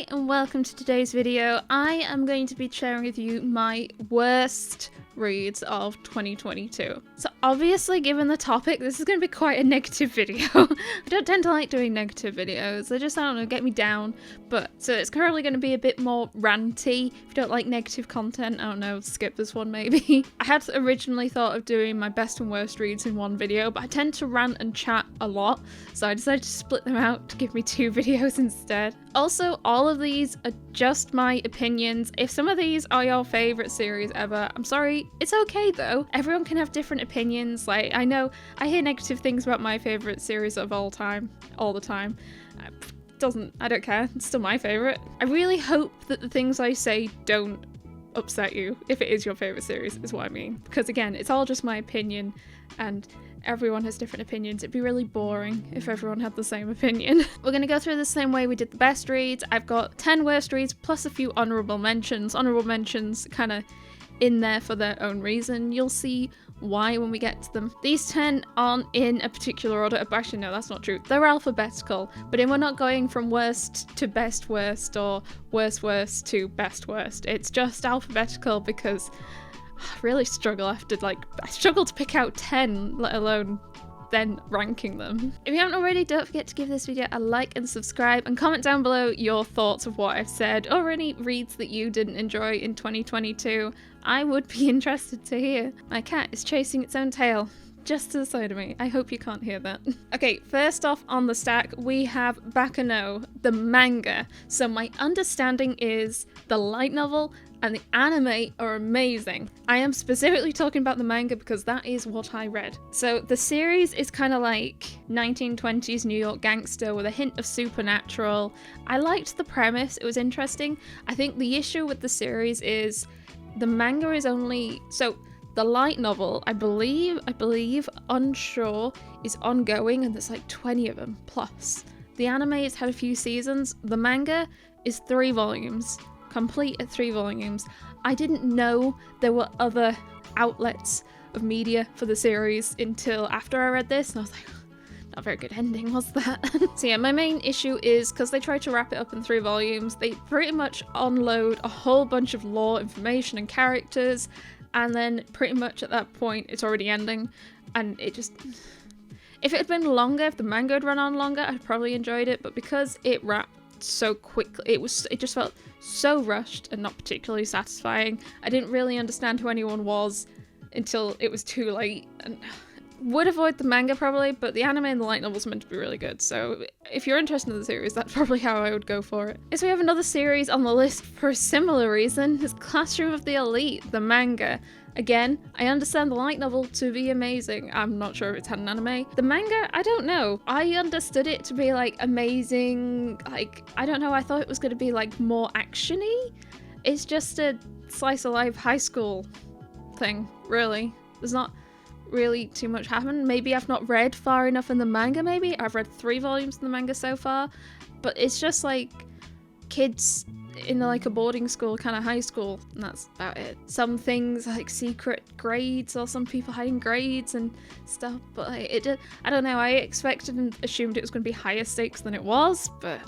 Hi and welcome to today's video. I am going to be sharing with you my worst reads of 2022. So obviously, given the topic, this is going to be quite a negative video. I don't tend to like doing negative videos. They just, I don't know, get me down. But so it's currently going to be a bit more ranty. If you don't like negative content, I don't know, skip this one maybe. I had originally thought of doing my best and worst reads in one video, but I tend to rant and chat a lot, so I decided to split them out to give me 2 videos instead. Also, all of these are just my opinions. If some of these are your favourite series ever, I'm sorry, it's okay though. Everyone can have different opinions. Like, I know I hear negative things about my favourite series of all the time. I don't care, it's still my favourite. I really hope that the things I say don't upset you, if it is your favourite series, is what I mean. Because again, it's all just my opinion, and everyone has different opinions. It'd be really boring if everyone had the same opinion. We're going to go through the same way we did the best reads. I've got 10 worst reads plus a few honourable mentions. Honourable mentions kind of in there for their own reason. You'll see why when we get to them. These 10 aren't in a particular order. Actually, no, that's not true. They're alphabetical, but we're not going from worst to best worst or worst worst to best worst. It's just alphabetical because I really struggle I struggle to pick out 10, let alone then ranking them. If you haven't already, don't forget to give this video a like and subscribe, and comment down below your thoughts of what I've said or any reads that you didn't enjoy in 2022. I would be interested to hear. My cat is chasing its own tail just to the side of me. I hope you can't hear that. Okay, first off on the stack, we have Baccano, the manga. So my understanding is the light novel and the anime are amazing. I am specifically talking about the manga because that is what I read. So the series is kind of like 1920s New York gangster with a hint of supernatural. I liked the premise, it was interesting. I think the issue with the series is the manga is only... So the light novel, I believe, unsure, is ongoing, and there's like 20 of them plus. The anime has had a few seasons. The manga is 3 volumes. Complete at 3 volumes. I didn't know there were other outlets of media for the series until after I read this, and I was like, not a very good ending, was that? So yeah, my main issue is because they tried to wrap it up in 3 volumes, they pretty much unload a whole bunch of lore, information, and characters, and then pretty much at that point it's already ending, and it just... If it had been longer, if the manga had run on longer, I'd probably enjoyed it, but because it wrapped so quickly, it just felt so rushed and not particularly satisfying. I didn't really understand who anyone was until it was too late, and would avoid the manga probably, but the anime and the light novel's meant to be really good, so if you're interested in the series, that's probably how I would go for it. So we have another series on the list for a similar reason. It's Classroom of the Elite, the manga. Again, I understand the light novel to be amazing. I'm not sure if it's had an anime. The manga, I don't know. I understood it to be like amazing, like, I don't know, I thought it was going to be like more action-y. It's just a slice of life high school thing, really. There's not really too much happen. Maybe I've not read far enough in the manga, maybe. I've read 3 volumes in the manga so far, but it's just like kids in like a boarding school, kind of high school, and that's about it. Some things like secret grades or some people hiding grades and stuff, but like, I don't know, I expected and assumed it was going to be higher stakes than it was, but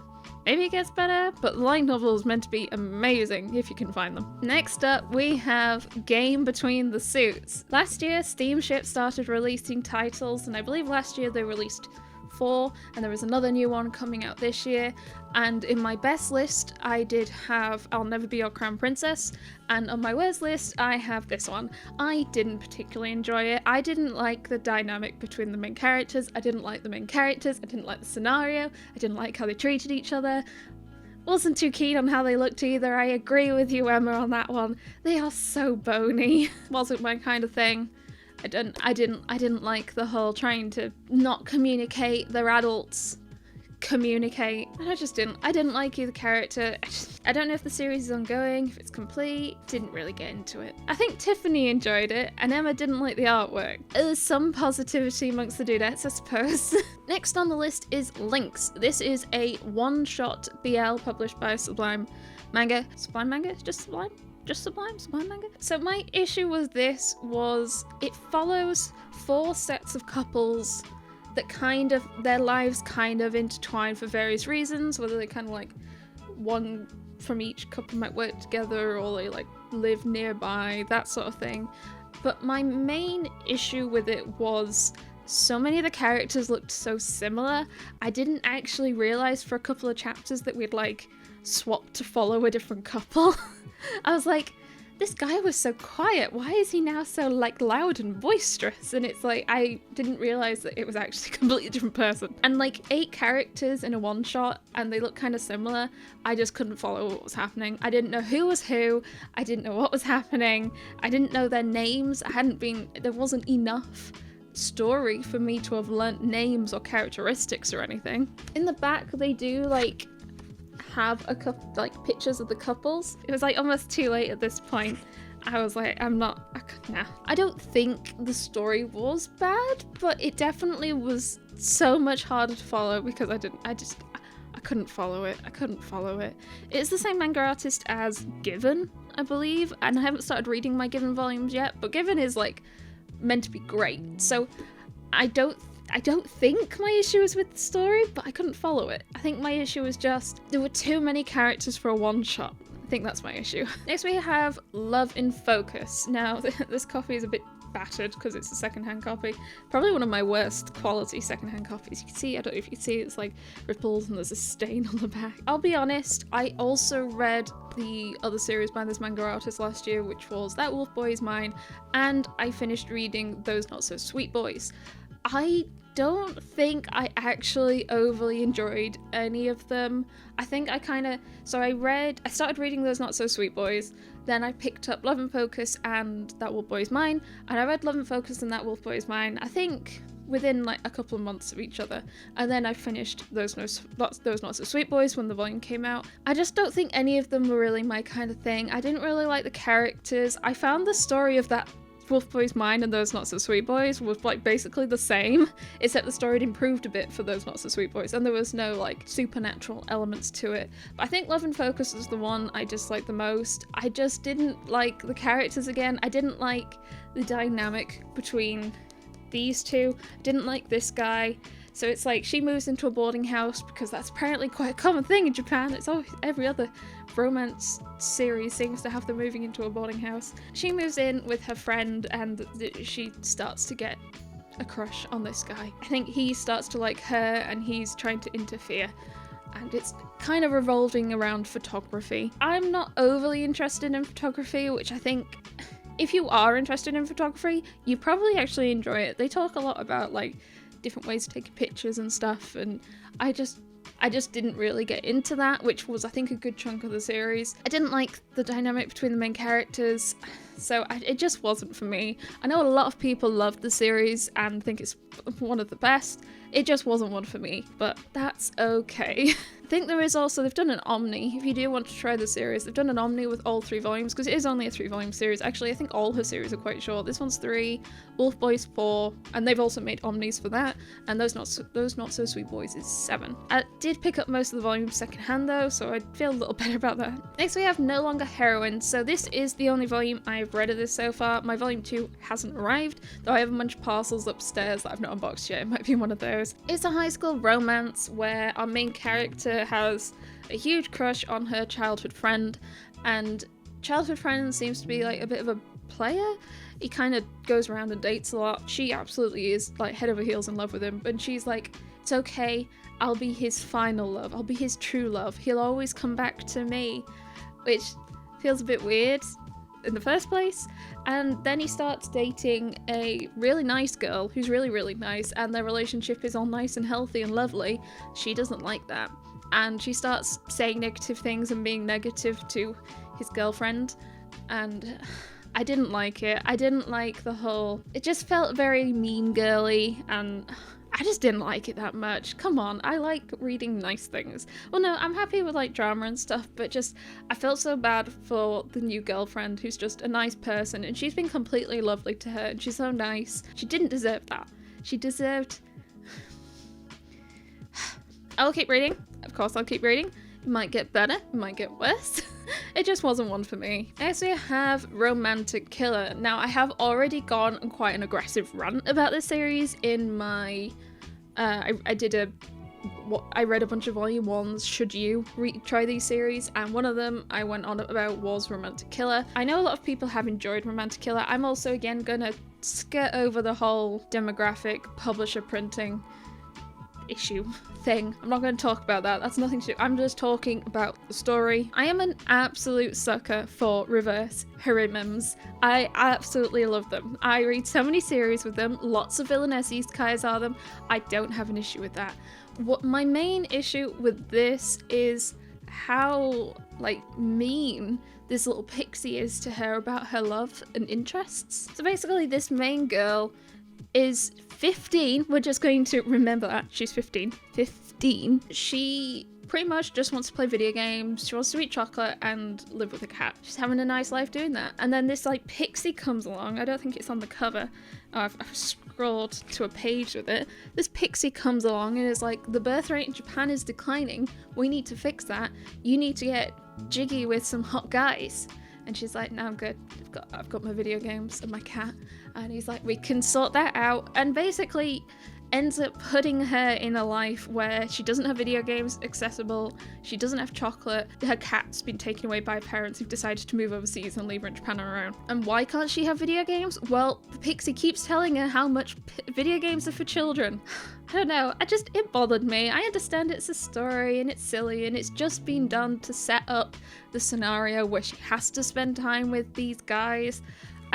maybe it gets better. But the light novel is meant to be amazing if you can find them. Next up, we have Game Between the Suits. Last year, Steamship started releasing titles, and I believe last year they released 4, and there was another new one coming out this year. And in my best list, I did have I'll Never Be Your Crown Princess, and on my worst list, I have this one. I didn't particularly enjoy it. I didn't like the dynamic between the main characters. I didn't like the main characters. I didn't like the scenario. I didn't like how they treated each other. Wasn't too keen on how they looked either. I agree with you, Emma, on that one. They are so bony. Wasn't my kind of thing. I didn't like the whole trying to not communicate, their adults communicate, and I didn't like either character. I don't know if the series is ongoing, if it's complete. Didn't really get into it. I think Tiffany enjoyed it, and Emma didn't like the artwork. There's some positivity amongst the dudettes, I suppose. Next on the list is Lynx. This is a one-shot BL published by Sublime Manga. Sublime Manga? Just Sublime? Just Sublime Manga? So my issue with this was it follows 4 sets of couples that their lives kind of intertwine for various reasons, whether they kind of like one from each couple might work together, or they like live nearby, that sort of thing. But my main issue with it was so many of the characters looked so similar. I didn't actually realize for a couple of chapters that we'd like swapped to follow a different couple. I was like, this guy was so quiet, why is he now so like loud and boisterous? And it's like, I didn't realize that it was actually a completely different person. And like 8 characters in a one shot, and they look kind of similar. I just couldn't follow what was happening. I didn't know who was who. I didn't know what was happening. I didn't know their names. There wasn't enough story for me to have learnt names or characteristics or anything. In the back, they do like have a couple like pictures of the couples. It was like almost too late at this point. I was like, nah. I don't think the story was bad, but it definitely was so much harder to follow because I couldn't follow it. It's the same manga artist as Given, I believe, and I haven't started reading my Given volumes yet, but Given is like meant to be great. So I don't think my issue is with the story, but I couldn't follow it. I think my issue was just there were too many characters for a one shot. I think that's my issue. Next we have Love in Focus. Now this copy is a bit battered because it's a secondhand copy. Probably one of my worst quality secondhand copies. You can see, I don't know if you can see, it's like ripples and there's a stain on the back. I'll be honest, I also read the other series by this manga artist last year, which was That Wolf Boy Is Mine, and I finished reading Those Not So Sweet Boys. I don't think I actually overly enjoyed any of them. I think I started reading Those Not So Sweet Boys, then I picked up Love and Focus and That Wolf Boy Is Mine, and I read Love and Focus and That Wolf Boy Is Mine, I think within like a couple of months of each other, and then I finished Those Not So Sweet Boys when the volume came out. I just don't think any of them were really my kind of thing. I didn't really like the characters. I found the story of That Wolf Boy's Mine and Those Not So Sweet Boys was like basically the same, except the story had improved a bit for Those Not So Sweet Boys, and there was no like supernatural elements to it. But I think Love and Focus is the one I disliked the most. I just didn't like the characters again. I didn't like the dynamic between these two. I didn't like this guy. So it's like she moves into a boarding house because that's apparently quite a common thing in Japan. It's always, every other romance series seems to have them moving into a boarding house. She moves in with her friend and she starts to get a crush on this guy. I think he starts to like her and he's trying to interfere. And it's kind of revolving around photography. I'm not overly interested in photography, which I think if you are interested in photography, you probably actually enjoy it. They talk a lot about like different ways of taking pictures and stuff, and I just didn't really get into that, which was I think a good chunk of the series. I didn't like the dynamic between the main characters, so it just wasn't for me. I know a lot of people love the series and think it's one of the best. It just wasn't one for me, but that's okay. I think there is also, they've done an Omni. If you do want to try the series, they've done an Omni with all 3 volumes, because it is only a 3-volume series. Actually, I think all her series are quite short. This one's 3, Wolf Boys 4, and they've also made Omnis for that, and Those Not So Sweet Boys is 7. I did pick up most of the volumes secondhand though, so I feel a little better about that. Next we have No Longer Heroine. So this is the only volume I've read of this so far. My volume 2 hasn't arrived, though I have a bunch of parcels upstairs that I've not unboxed yet. It might be one of those. It's a high school romance where our main character has a huge crush on her childhood friend, and childhood friend seems to be like a bit of a player. He kind of goes around and dates a lot. She absolutely is like head over heels in love with him, and she's like, it's okay, I'll be his final love, I'll be his true love, he'll always come back to me, which feels a bit weird in the first place. And then he starts dating a really nice girl who's really, really nice, and their relationship is all nice and healthy and lovely. She doesn't like that, and she starts saying negative things and being negative to his girlfriend, and I didn't like it. I didn't like the whole, it just felt very mean girly, and I just didn't like it that much. Come on, I like reading nice things. Well, no, I'm happy with like drama and stuff, but just I felt so bad for the new girlfriend who's just a nice person, and she's been completely lovely to her, and she's so nice. She didn't deserve that. She deserved... I'll keep reading. Of course I'll keep reading. It might get better, it might get worse. It just wasn't one for me. Next we have Romantic Killer. Now I have already gone on quite an aggressive rant about this series in my... I did a I read a bunch of volume 1s, should you try these series, and one of them I went on about was Romantic Killer. I know a lot of people have enjoyed Romantic Killer. I'm also again gonna skirt over the whole demographic publisher printing issue thing. I'm not going to talk about that. That's nothing to do. I'm just talking about the story. I am an absolute sucker for reverse haremims. I absolutely love them. I read so many series with them. Lots of villainess isekais are them. I don't have an issue with that. What my main issue with this is how like mean this little pixie is to her about her love and interests. So basically this main girl is 15. We're just going to remember that. She's 15. 15. She pretty much just wants to play video games. She wants to eat chocolate and live with a cat. She's having a nice life doing that. And then this like pixie comes along. I don't think it's on the cover. I've scrolled to a page with it. This pixie comes along and is like, the birth rate in Japan is declining. We need to fix that. You need to get jiggy with some hot guys. And she's like, no, I'm good. I've got my video games and my cat. And he's like, we can sort that out. And basically ends up putting her in a life where she doesn't have video games accessible. She doesn't have chocolate. Her cat's been taken away by her parents who've decided to move overseas and leave her in Japan on her own. And why can't she have video games? Well, the pixie keeps telling her how much video games are for children. I don't know. It bothered me. I understand it's a story and it's silly and it's just been done to set up the scenario where she has to spend time with these guys.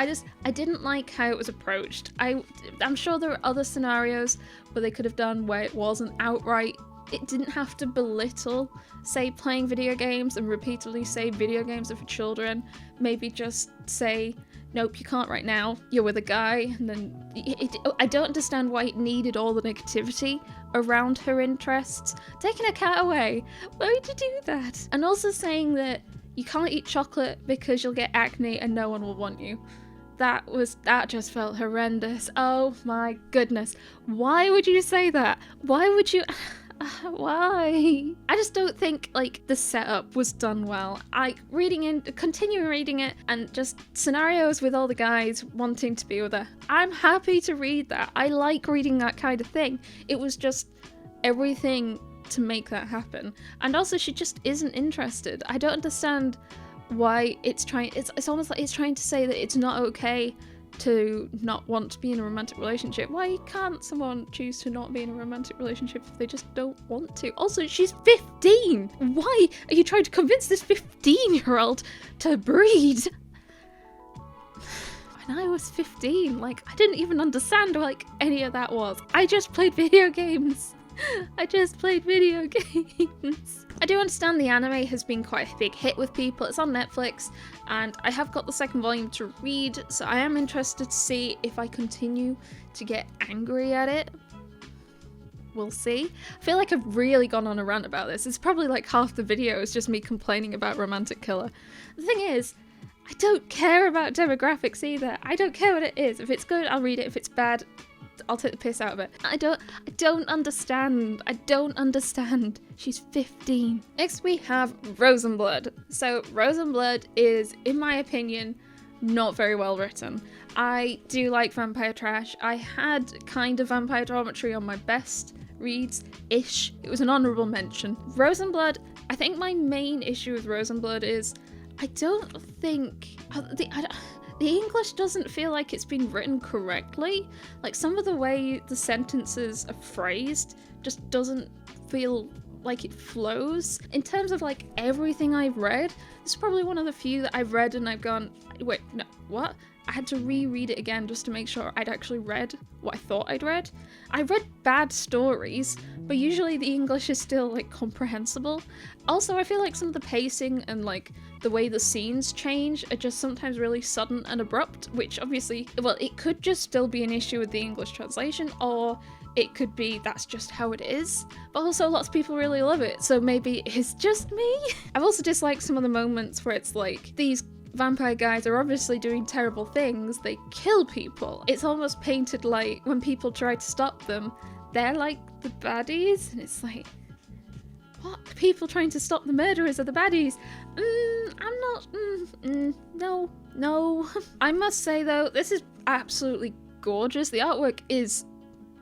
I didn't like how it was approached. I'm sure there are other scenarios where they could have done where it wasn't outright. It didn't have to belittle, say, playing video games and repeatedly say video games are for children. Maybe just say, nope, you can't right now. You're with a guy. And then I don't understand why it needed all the negativity around her interests. Taking a cat away. Why would you do that? And also saying that you can't eat chocolate because you'll get acne and no one will want you. That just felt horrendous. Oh my goodness. Why would you say that? Why would you... Why? I just don't think like the setup was done well. Continuing reading it and just scenarios with all the guys wanting to be with her. I'm happy to read that. I like reading that kind of thing. It was just everything to make that happen. And also she just isn't interested. I don't understand why it's almost like it's trying to say that it's not okay to not want to be in a romantic relationship. Why can't someone choose to not be in a romantic relationship if they just don't want to? Also, she's 15! Why are you trying to convince this 15-year-old to breed? When I was 15, like, I didn't even understand like any of that was. I just played video games. I do understand the anime has been quite a big hit with people. It's on Netflix and I have got the second volume to read, so I am interested to see if I continue to get angry at it. We'll see. I feel like I've really gone on a rant about this. It's probably like half the video is just me complaining about Romantic Killer. The thing is, I don't care about demographics either. I don't care what it is. If it's good, I'll read it. If it's bad, I'll take the piss out of it. I don't understand. She's 15. Next we have Rosenblood. So Rosenblood is, in my opinion, not very well written. I do like vampire trash. I had kind of vampire dormitory on my best reads-ish. It was an honourable mention. Rosenblood, I think my main issue with Rosenblood is I don't think... The English doesn't feel like it's been written correctly. Like some of the way the sentences are phrased just doesn't feel like it flows. In terms of like everything I've read, this is probably one of the few that I've read and I've gone, wait, no, what? I had to reread it again just to make sure I'd actually read what I thought I'd read. I read bad stories, but usually the English is still like comprehensible. Also, I feel like some of the pacing and like the way the scenes change are just sometimes really sudden and abrupt, which obviously, well, it could just still be an issue with the English translation, or it could be that's just how it is. But also lots of people really love it, so maybe it's just me. I've also disliked some of the moments where it's like these vampire guys are obviously doing terrible things, they kill people. It's almost painted like when people try to stop them, they're like the baddies, and it's like, what? The people trying to stop the murderers are the baddies. No. I must say though, this is absolutely gorgeous. The artwork is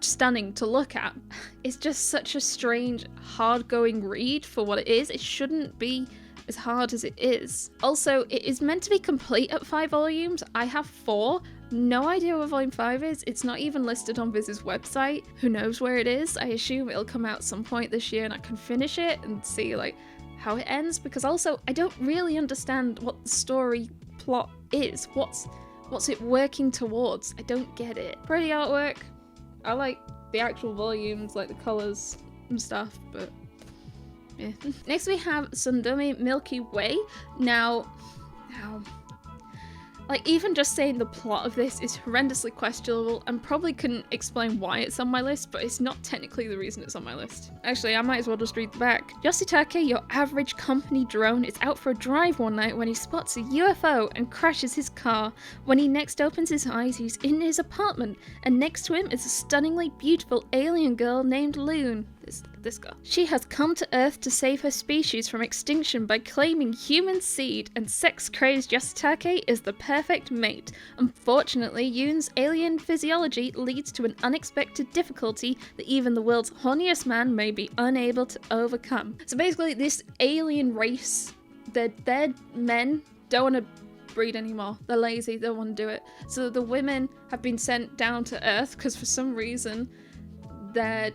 stunning to look at. It's just such a strange, hard-going read for what it is. It shouldn't be as hard as it is. Also, it is meant to be complete at 5 volumes. I have 4. No idea what volume 5 is. It's not even listed on Viz's website. Who knows where it is? I assume it'll come out some point this year and I can finish it and see like how it ends, because also I don't really understand what the story plot is. What's it working towards? I don't get it. Pretty artwork. I like the actual volumes, like the colours and stuff, but yeah. Next we have Sundome Milky Way. Now, like, even just saying the plot of this is horrendously questionable and probably couldn't explain why it's on my list, but it's not technically the reason it's on my list. Actually, I might as well just read the back. Yoshitake, your average company drone, is out for a drive one night when he spots a UFO and crashes his car. When he next opens his eyes, he's in his apartment, and next to him is a stunningly beautiful alien girl named Loon. This girl. She has come to Earth to save her species from extinction by claiming human seed, and sex-crazed Yoshitake is the perfect mate. Unfortunately, Yoon's alien physiology leads to an unexpected difficulty that even the world's horniest man may be unable to overcome. So basically, this alien race, their men don't want to breed anymore. They're lazy, they don't want to do it. So the women have been sent down to Earth because for some reason they're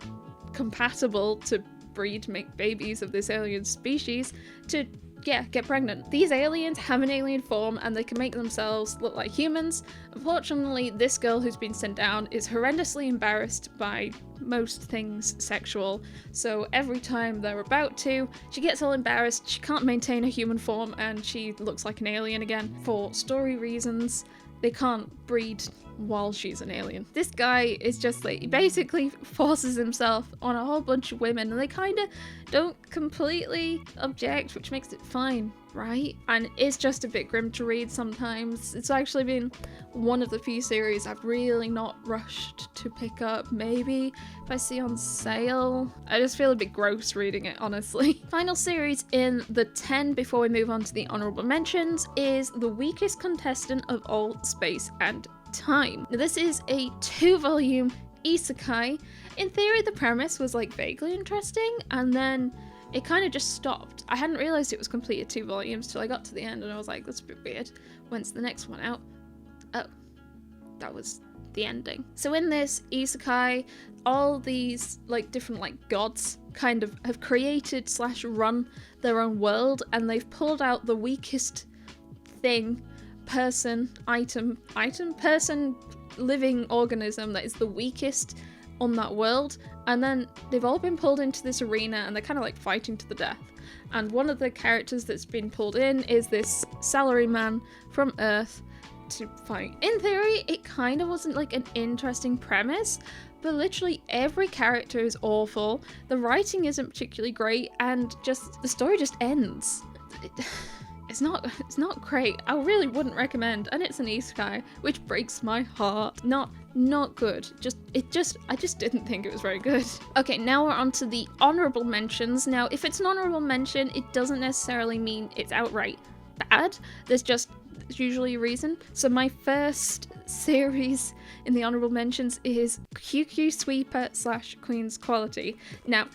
compatible to breed, make babies of this alien species to get pregnant. These aliens have an alien form and they can make themselves look like humans. Unfortunately, this girl who's been sent down is horrendously embarrassed by most things sexual, so every time they're about to, she gets all embarrassed, she can't maintain a human form, and she looks like an alien again. For story reasons, they can't breed while she's an alien. This guy is just like, he basically forces himself on a whole bunch of women and they kind of don't completely object, which makes it fine, right? And it's just a bit grim to read sometimes. It's actually been one of the few series I've really not rushed to pick up. Maybe if I see on sale. I just feel a bit gross reading it, honestly. Final series in the 10 before we move on to the honorable mentions is The Weakest Contestant of All Space and Time. Now, this is a 2-volume isekai. In theory, the premise was like vaguely interesting, and then it kind of just stopped. I hadn't realized it was completed 2 volumes till I got to the end, and I was like, that's a bit weird. When's the next one out? Oh, that was the ending. So in this isekai, all these like different like gods kind of have created / run their own world, and they've pulled out the weakest thing, person, living organism that is the weakest on that world, and then they've all been pulled into this arena and they're kind of like fighting to the death. And one of the characters that's been pulled in is this salaryman from Earth to fight. In theory, it kind of wasn't like an interesting premise, but literally every character is awful, the writing isn't particularly great, and just the story just ends. It's not great. I really wouldn't recommend, and it's an isekai, which breaks my heart. Not good. I just didn't think it was very good. Okay, now we're on to the honorable mentions. Now, if it's an honorable mention, it doesn't necessarily mean it's outright bad. There's usually a reason. So my first series in the honorable mentions is QQ Sweeper / Queen's Quality. Now,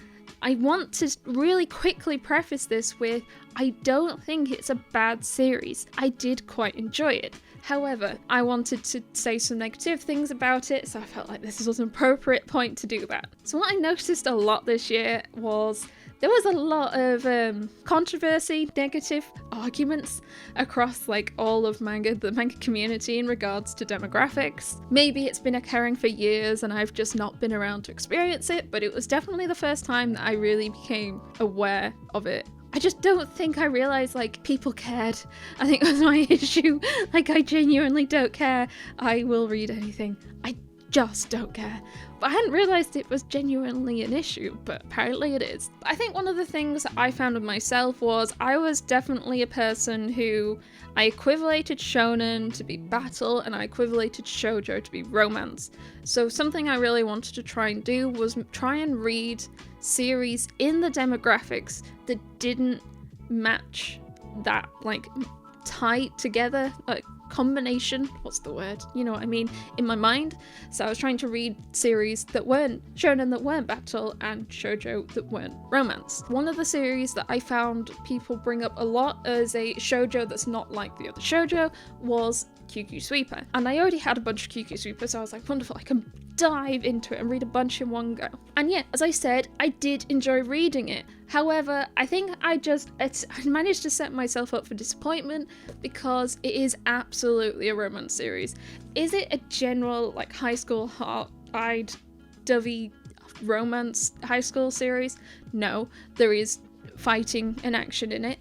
I want to really quickly preface this with, I don't think it's a bad series. I did quite enjoy it. However, I wanted to say some negative things about it, so I felt like this was an appropriate point to do that. So what I noticed a lot this year was there was a lot of controversy, negative arguments across like all of the manga community in regards to demographics. Maybe it's been occurring for years and I've just not been around to experience it, but it was definitely the first time that I really became aware of it. I just don't think I realised like people cared. I think that's my issue. Like, I genuinely don't care. I will read anything. I just don't care. But I hadn't realised it was genuinely an issue, but apparently it is. I think one of the things that I found with myself was I was definitely a person who I equivalated shonen to be battle and I equivalated shoujo to be romance. So something I really wanted to try and do was try and read series in the demographics that didn't match that, like, tied together, like combination, what's the word? You know what I mean, in my mind. So I was trying to read series that weren't shonen, that weren't battle, and shoujo that weren't romance. One of the series that I found people bring up a lot as a shoujo that's not like the other shoujo was QQ Sweeper. And I already had a bunch of QQ Sweeper, so I was like, wonderful, I can dive into it and read a bunch in one go. And yeah, as I said, I did enjoy reading it. However, I think I managed to set myself up for disappointment because it is absolutely a romance series. Is it a general, like, high school heart-eyed, dovey romance high school series? No, there is fighting and action in it,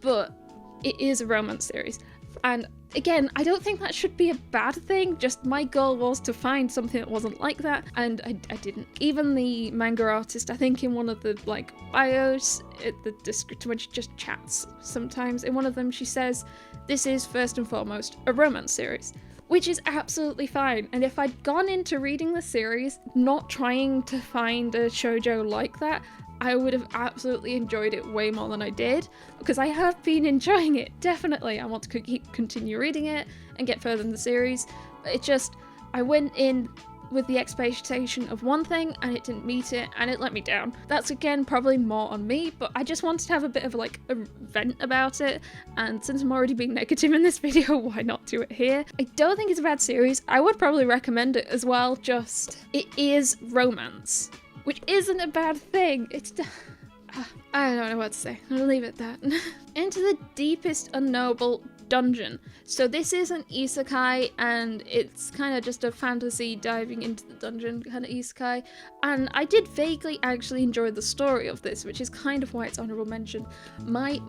but it is a romance series. And again, I don't think that should be a bad thing, just my goal was to find something that wasn't like that, and I didn't. Even the manga artist, I think in one of the, like, bios, the description, when she just chats sometimes, in one of them she says, this is first and foremost a romance series, which is absolutely fine. And if I'd gone into reading the series not trying to find a shoujo like that, I would have absolutely enjoyed it way more than I did, because I have been enjoying it, definitely. I want to continue reading it and get further in the series. It just, I went in with the expectation of one thing and it didn't meet it and it let me down. That's again probably more on me, but I just wanted to have a bit of like a vent about it, and since I'm already being negative in this video, why not do it here? I don't think it's a bad series. I would probably recommend it as well, just it is romance, which isn't a bad thing. It's I don't know what to say. I'll leave it at that. Into the deepest unknowable dungeon. So this is an isekai, and it's kind of just a fantasy diving into the dungeon kind of isekai. And I did vaguely actually enjoy the story of this, which is kind of why it's honorable mention. My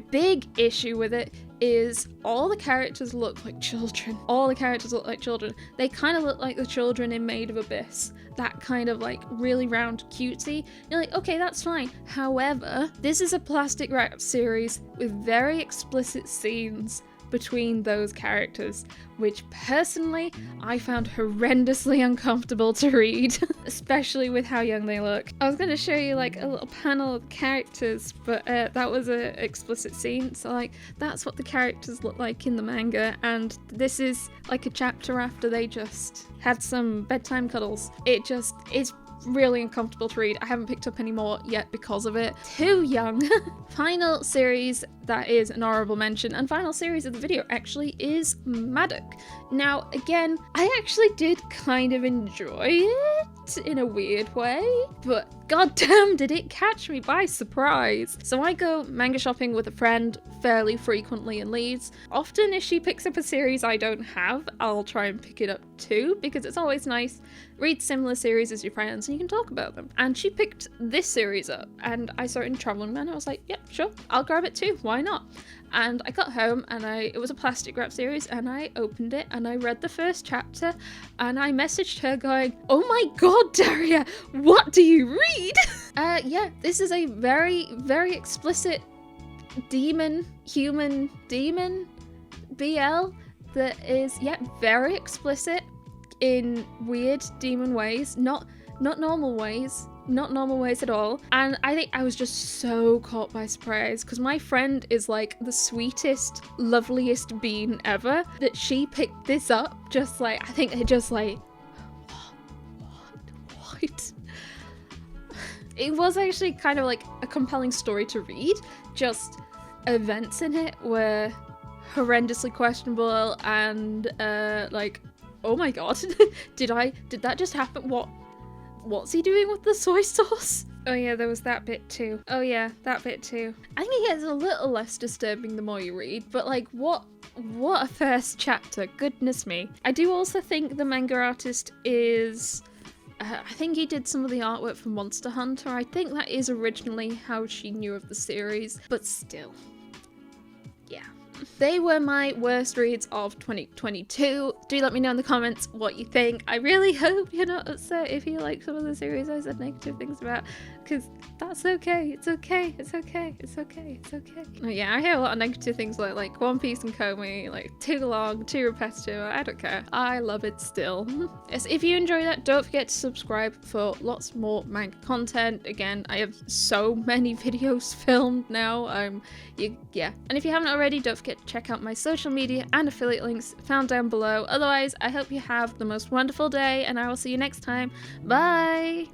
big issue with it is all the characters look like children. All the characters look like children. They kind of look like the children in Maid of Abyss. That kind of like really round cutesy. You're like, okay, that's fine. However, this is a plastic wrap series with very explicit scenes between those characters, which personally I found horrendously uncomfortable to read, especially with how young they look. I was going to show you like a little panel of the characters, but that was an explicit scene, so like that's what the characters look like in the manga, and this is like a chapter after they just had some bedtime cuddles. It's really uncomfortable to read. I haven't picked up any more yet because of it. Too young. Final series that is an honorable mention, and final series of the video actually, is Madoc. Now again, I actually did kind of enjoy it in a weird way, but goddamn did it catch me by surprise. So I go manga shopping with a friend fairly frequently in Leeds. Often if she picks up a series I don't have, I'll try and pick it up too, because it's always nice. Read similar series as your friends and you can talk about them. And she picked this series up and I saw it in Traveling Man. I was like, yep, sure, I'll grab it too, why not? And I got home and it was a plastic wrap series, and I opened it and I read the first chapter and I messaged her going, oh my god, Daria, what do you read? Yeah, this is a very, very explicit human demon BL that is, yeah, very explicit in weird demon ways, not normal ways. Not normal ways at all. And I think I was just so caught by surprise, because my friend is like the sweetest, loveliest being ever, that she picked this up just like, I think it just like, what? It was actually kind of like a compelling story to read, just events in it were horrendously questionable and like, oh my god, did that just happen? What's he doing with the soy sauce? Oh yeah, there was that bit too. Oh yeah, that bit too. I think it gets a little less disturbing the more you read, but like what a first chapter, goodness me. I do also think the manga artist is, I think he did some of the artwork for Monster Hunter. I think that is originally how she knew of the series, but still, yeah. They were my worst reads of 2022. Do let me know in the comments what you think. I really hope you're not upset if you like some of the series I said negative things about. because that's okay. It's okay. It's okay. It's okay. It's okay. Yeah, I hear a lot of negative things like One Piece and Komi, like too long, too repetitive. I don't care. I love it still. Yes, if you enjoy that, don't forget to subscribe for lots more manga content. Again, I have so many videos filmed now. Yeah. And if you haven't already, don't forget to check out my social media and affiliate links found down below. Otherwise, I hope you have the most wonderful day, and I will see you next time. Bye!